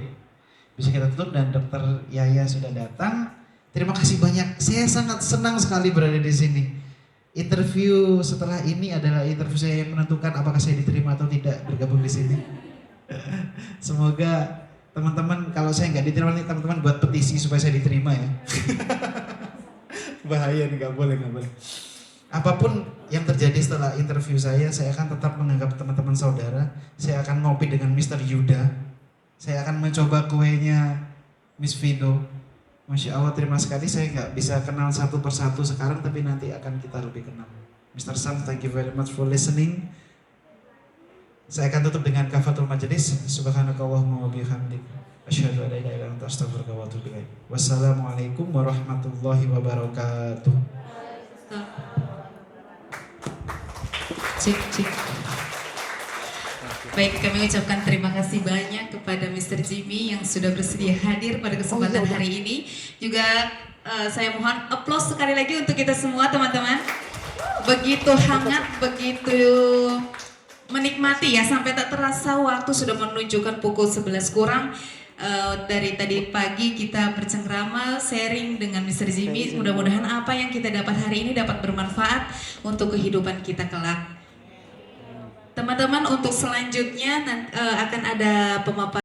Bisa kita tutup, dan Dokter Yaya sudah datang. Terima kasih banyak. Saya sangat senang sekali berada di sini. Interview setelah ini adalah interview saya yang menentukan apakah saya diterima atau tidak bergabung di sini. Semoga teman-teman, kalau saya nggak diterima nih, teman-teman buat petisi supaya saya diterima ya. Bahaya nih, nggak boleh. Apapun yang terjadi setelah interview saya akan tetap menganggap teman-teman saudara. Saya akan ngopi dengan Mr. Yuda. Saya akan mencoba kuenya Miss Fido. Masya Allah, terima sekali. Saya nggak bisa kenal satu persatu sekarang, tapi nanti akan kita lebih kenal. Mr. Sam, thank you very much for listening. Saya akan tutup dengan kafatul majelis. Subhanakallahumma wa bihamdik, asyhadu an la ilaha illa anta, astaghfiruka wa atubu ilaik. Wassalamualaikum warahmatullahi wabarakatuh. Cik. Baik, kami ucapkan terima kasih banyak kepada Mr. Jimmy yang sudah bersedia hadir pada kesempatan hari ini. Juga saya mohon aplaus sekali lagi untuk kita semua teman-teman. Begitu hangat, begitu menikmati ya sampai tak terasa waktu sudah menunjukkan pukul 11 kurang. Dari tadi pagi kita bercengkrama, sharing dengan Mr. Jimmy. Mudah-mudahan apa yang kita dapat hari ini dapat bermanfaat untuk kehidupan kita kelak. Teman-teman, untuk selanjutnya akan ada pemaparan